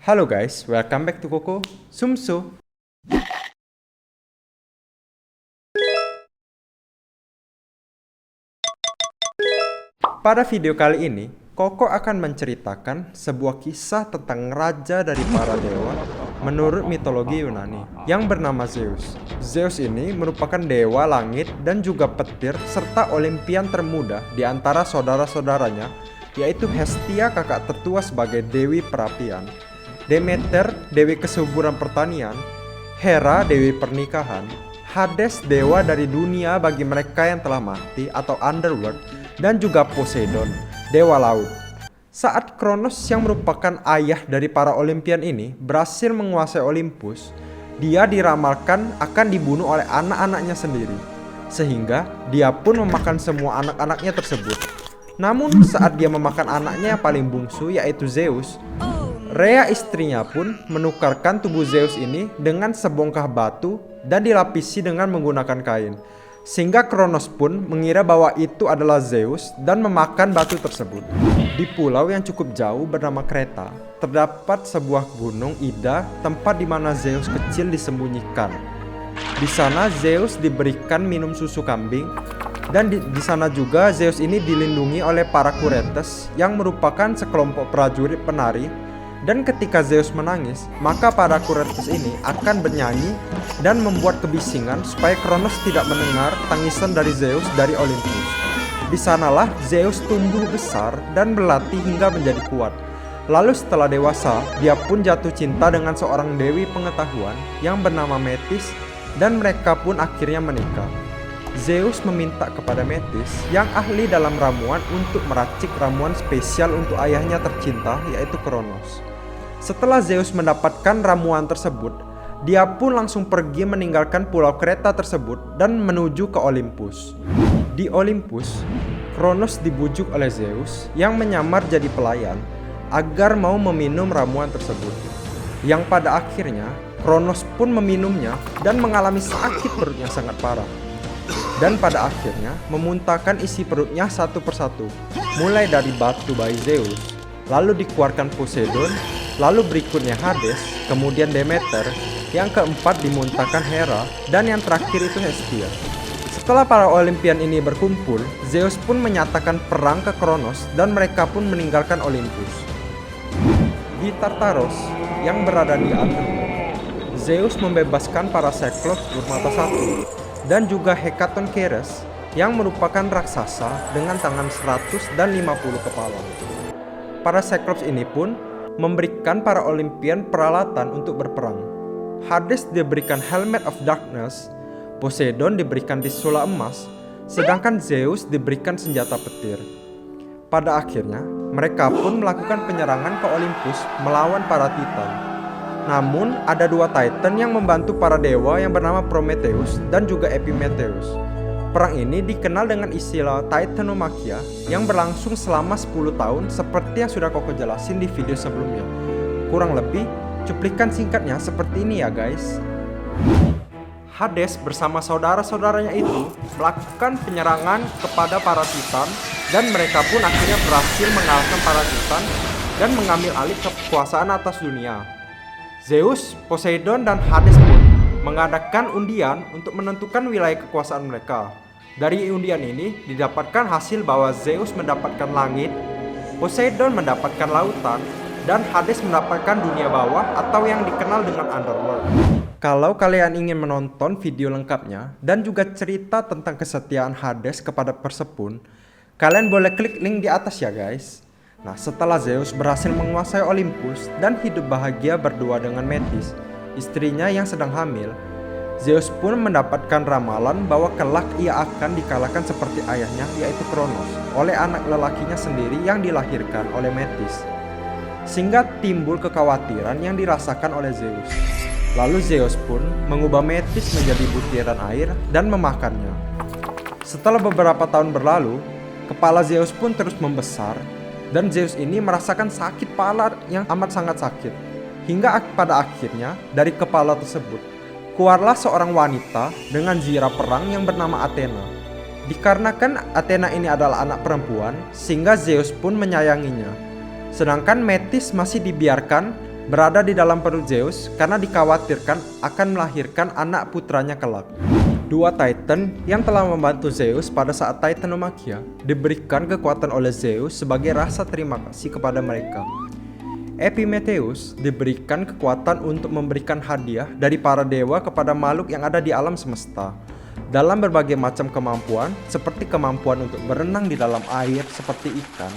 Halo guys, welcome back to Koko Sumsu. Pada video kali ini, Koko akan menceritakan sebuah kisah tentang raja dari para dewa menurut mitologi Yunani yang bernama Zeus. Zeus ini merupakan dewa langit dan juga petir serta Olimpian termuda di antara saudara-saudaranya, yaitu Hestia kakak tertua sebagai dewi perapian, Demeter dewi kesuburan pertanian, Hera dewi pernikahan, Hades dewa dari dunia bagi mereka yang telah mati atau underworld, dan juga Poseidon, dewa laut. Saat Kronos yang merupakan ayah dari para Olimpian ini berhasil menguasai Olympus, dia diramalkan akan dibunuh oleh anak-anaknya sendiri, sehingga dia pun memakan semua anak-anaknya tersebut. Namun saat dia memakan anaknya yang paling bungsu yaitu Zeus, Rhea istrinya pun menukarkan tubuh Zeus ini dengan sebongkah batu dan dilapisi dengan menggunakan kain. Sehingga Kronos pun mengira bahwa itu adalah Zeus dan memakan batu tersebut. Di pulau yang cukup jauh bernama Kreta, terdapat sebuah gunung Ida, tempat di mana Zeus kecil disembunyikan. Di sana Zeus diberikan minum susu kambing, dan di sana juga Zeus ini dilindungi oleh para Kuretes yang merupakan sekelompok prajurit penari. Dan ketika Zeus menangis, maka para Kuretes ini akan bernyanyi dan membuat kebisingan supaya Kronos tidak mendengar tangisan dari Zeus dari Olympus. Di sanalah Zeus tumbuh besar dan berlatih hingga menjadi kuat. Lalu setelah dewasa, dia pun jatuh cinta dengan seorang dewi pengetahuan yang bernama Metis, dan mereka pun akhirnya menikah. Zeus meminta kepada Metis yang ahli dalam ramuan untuk meracik ramuan spesial untuk ayahnya tercinta, yaitu Kronos. Setelah Zeus mendapatkan ramuan tersebut, dia pun langsung pergi meninggalkan pulau Kreta tersebut dan menuju ke Olympus. Di Olympus, Kronos dibujuk oleh Zeus yang menyamar jadi pelayan agar mau meminum ramuan tersebut. Yang pada akhirnya, Kronos pun meminumnya dan mengalami sakit perut yang sangat parah. Dan pada akhirnya memuntahkan isi perutnya satu persatu, mulai dari batu bayi Zeus, lalu dikeluarkan Poseidon, lalu berikutnya Hades, kemudian Demeter, yang keempat dimuntahkan Hera, dan yang terakhir itu Hestia. Setelah para Olimpian ini berkumpul, Zeus pun menyatakan perang ke Kronos dan mereka pun meninggalkan Olympus. Di Tartaros yang berada di underworld, Zeus membebaskan para Cyclops bermata satu dan juga Hecatoncheires yang merupakan raksasa dengan tangan 100 dan 50 kepala. Para Cyclops ini pun memberikan para Olimpian peralatan untuk berperang. Hades diberikan Helmet of Darkness, Poseidon diberikan Trisula emas, sedangkan Zeus diberikan senjata petir. Pada akhirnya, mereka pun melakukan penyerangan ke Olympus melawan para Titan. Namun, ada dua Titan yang membantu para dewa yang bernama Prometheus dan juga Epimetheus. Perang ini dikenal dengan istilah Titanomachia yang berlangsung selama 10 tahun seperti yang sudah Koko jelasin di video sebelumnya. Kurang lebih, cuplikan singkatnya seperti ini ya guys. Hades bersama saudara-saudaranya itu melakukan penyerangan kepada para Titan, dan mereka pun akhirnya berhasil mengalahkan para Titan dan mengambil alih kekuasaan atas dunia. Zeus, Poseidon, dan Hades pun mengadakan undian untuk menentukan wilayah kekuasaan mereka. Dari undian ini didapatkan hasil bahwa Zeus mendapatkan langit, Poseidon mendapatkan lautan, dan Hades mendapatkan dunia bawah atau yang dikenal dengan underworld. Kalau kalian ingin menonton video lengkapnya dan juga cerita tentang kesetiaan Hades kepada Persepun, kalian boleh klik link di atas ya guys. Nah, setelah Zeus berhasil menguasai Olympus dan hidup bahagia berdua dengan Metis, istrinya yang sedang hamil, Zeus pun mendapatkan ramalan bahwa kelak ia akan dikalahkan seperti ayahnya, yaitu Kronos, oleh anak lelakinya sendiri yang dilahirkan oleh Metis. Sehingga timbul kekhawatiran yang dirasakan oleh Zeus. Lalu Zeus pun mengubah Metis menjadi butiran air dan memakannya. Setelah beberapa tahun berlalu, kepala Zeus pun terus membesar, dan Zeus ini merasakan sakit kepala yang amat sangat sakit. Hingga pada akhirnya dari kepala tersebut keluarlah seorang wanita dengan zirah perang yang bernama Athena. Dikarenakan Athena ini adalah anak perempuan, sehingga Zeus pun menyayanginya. Sedangkan Metis masih dibiarkan berada di dalam perut Zeus karena dikhawatirkan akan melahirkan anak putranya kelak. Dua Titan yang telah membantu Zeus pada saat Titanomakhia diberikan kekuatan oleh Zeus sebagai rasa terima kasih kepada mereka. Epimetheus diberikan kekuatan untuk memberikan hadiah dari para dewa kepada makhluk yang ada di alam semesta dalam berbagai macam kemampuan, seperti kemampuan untuk berenang di dalam air seperti ikan,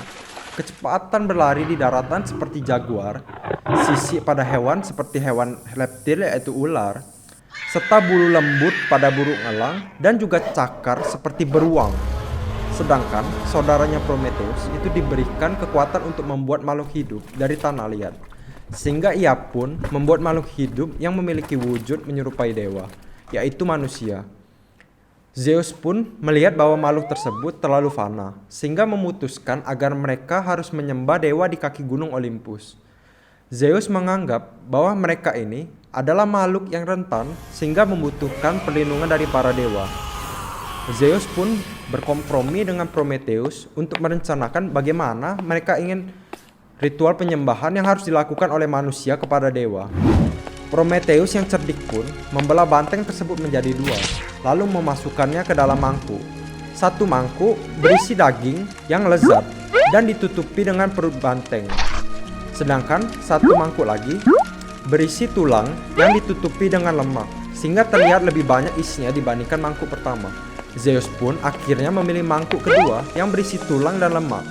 kecepatan berlari di daratan seperti jaguar, sisik pada hewan seperti hewan reptil yaitu ular, serta bulu lembut pada burung elang, dan juga cakar seperti beruang. Sedangkan saudaranya Prometheus itu diberikan kekuatan untuk membuat makhluk hidup dari tanah liat, sehingga ia pun membuat makhluk hidup yang memiliki wujud menyerupai dewa, yaitu manusia. Zeus pun melihat bahwa makhluk tersebut terlalu fana, sehingga memutuskan agar mereka harus menyembah dewa di kaki gunung Olympus. Zeus menganggap bahwa mereka ini adalah makhluk yang rentan sehingga membutuhkan perlindungan dari para dewa. Zeus pun berkompromi dengan Prometheus untuk merencanakan bagaimana mereka ingin ritual penyembahan yang harus dilakukan oleh manusia kepada dewa. Prometheus yang cerdik pun membelah banteng tersebut menjadi dua, lalu memasukkannya ke dalam mangkuk. Satu mangkuk berisi daging yang lezat dan ditutupi dengan perut banteng. Sedangkan satu mangkuk lagi berisi tulang yang ditutupi dengan lemak, sehingga terlihat lebih banyak isinya dibandingkan mangkuk pertama. Zeus pun akhirnya memilih mangkuk kedua yang berisi tulang dan lemak.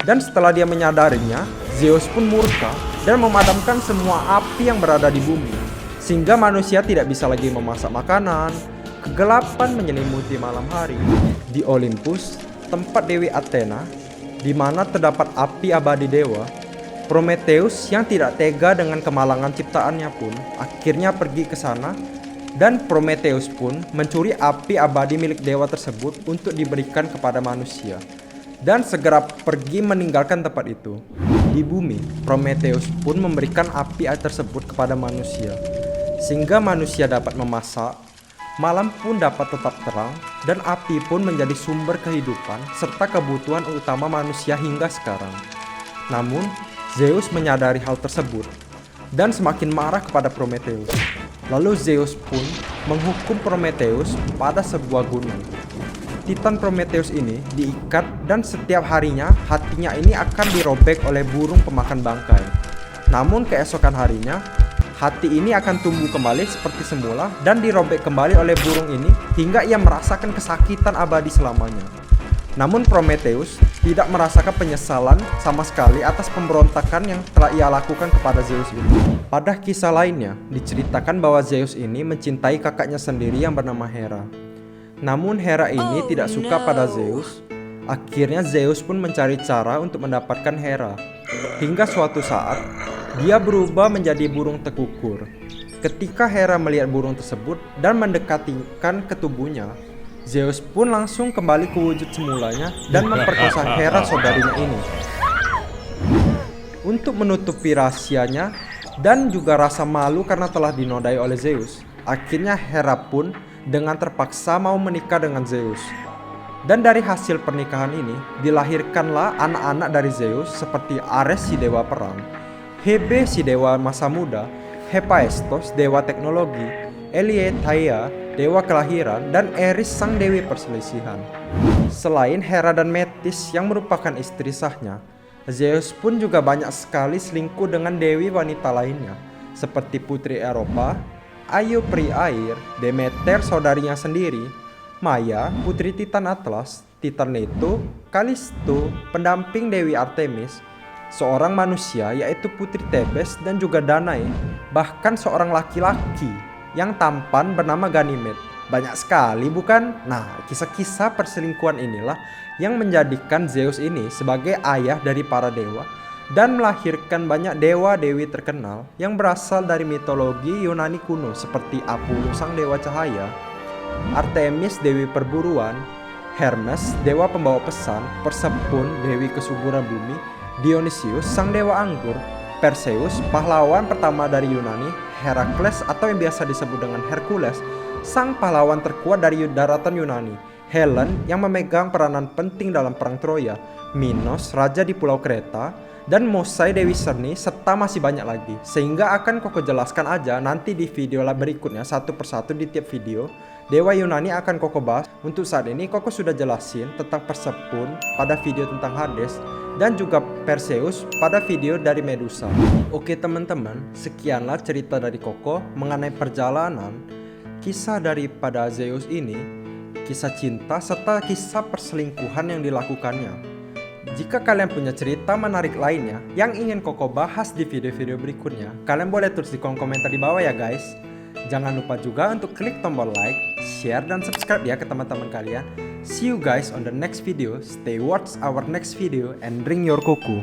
Dan setelah dia menyadarinya, Zeus pun murka dan memadamkan semua api yang berada di bumi, sehingga manusia tidak bisa lagi memasak makanan. Kegelapan menyelimuti malam hari. Di Olympus, tempat Dewi Athena, di mana terdapat api abadi dewa, Prometheus yang tidak tega dengan kemalangan ciptaannya pun akhirnya pergi ke sana, dan Prometheus pun mencuri api abadi milik dewa tersebut untuk diberikan kepada manusia, dan segera pergi meninggalkan tempat itu. Di bumi, Prometheus pun memberikan api tersebut kepada manusia, sehingga manusia dapat memasak, malam pun dapat tetap terang, dan api pun menjadi sumber kehidupan serta kebutuhan utama manusia hingga sekarang. Namun, Zeus menyadari hal tersebut dan semakin marah kepada Prometheus. Lalu Zeus pun menghukum Prometheus pada sebuah gunung. Titan Prometheus ini diikat, dan setiap harinya hatinya ini akan dirobek oleh burung pemakan bangkai. Namun keesokan harinya, hati ini akan tumbuh kembali seperti semula dan dirobek kembali oleh burung ini hingga ia merasakan kesakitan abadi selamanya. Namun Prometheus tidak merasakan penyesalan sama sekali atas pemberontakan yang telah ia lakukan kepada Zeus ini. Pada kisah lainnya, diceritakan bahwa Zeus ini mencintai kakaknya sendiri yang bernama Hera. Namun Hera ini tidak suka pada Zeus. Akhirnya Zeus pun mencari cara untuk mendapatkan Hera. Hingga suatu saat, dia berubah menjadi burung tekukur. Ketika Hera melihat burung tersebut dan mendekatikan ke tubuhnya, Zeus pun langsung kembali ke wujud semulanya dan memperkosa Hera saudarinya ini. Untuk menutupi rahasianya dan juga rasa malu karena telah dinodai oleh Zeus, akhirnya Hera pun dengan terpaksa mau menikah dengan Zeus. Dan dari hasil pernikahan ini dilahirkanlah anak-anak dari Zeus seperti Ares si dewa perang, Hebe si dewa masa muda, Hephaestos dewa teknologi, Eileithyia dewa kelahiran, dan Eris sang dewi perselisihan. Selain Hera dan Metis yang merupakan istri sahnya, Zeus pun juga banyak sekali selingkuh dengan dewi wanita lainnya, seperti putri Eropa, Ayo peri air, Demeter saudarinya sendiri, Maya putri Titan Atlas, Titan Leto, Kalisto pendamping dewi Artemis, seorang manusia yaitu putri Thebes, dan juga Danae, bahkan seorang laki-laki yang tampan bernama Ganimed. Banyak sekali bukan? Nah, kisah-kisah perselingkuhan inilah yang menjadikan Zeus ini sebagai ayah dari para dewa dan melahirkan banyak dewa-dewi terkenal yang berasal dari mitologi Yunani kuno seperti Apollo sang dewa cahaya, Artemis dewi perburuan, Hermes dewa pembawa pesan, Persepone dewi kesuburan bumi, Dionysius sang dewa anggur, Perseus pahlawan pertama dari Yunani, Herakles atau yang biasa disebut dengan Hercules sang pahlawan terkuat dari daratan Yunani, Helen yang memegang peranan penting dalam perang Troya, Minos raja di pulau Kreta, dan Mosai Dewi Serni, serta masih banyak lagi. Sehingga akan Koko jelaskan aja nanti di video berikutnya satu persatu di tiap video. Dewa Yunani akan Koko bahas. Untuk saat ini Koko sudah jelasin tentang Persepun pada video tentang Hades dan juga Perseus pada video dari Medusa. Oke teman-teman, sekianlah cerita dari Koko mengenai perjalanan kisah daripada Zeus ini, kisah cinta serta kisah perselingkuhan yang dilakukannya. Jika kalian punya cerita menarik lainnya yang ingin Koko bahas di video-video berikutnya, kalian boleh tulis di kolom komentar di bawah ya guys. Jangan lupa juga untuk klik tombol like, share, dan subscribe ya ke teman-teman kalian. See you guys on the next video. Stay watch our next video and drink your koku.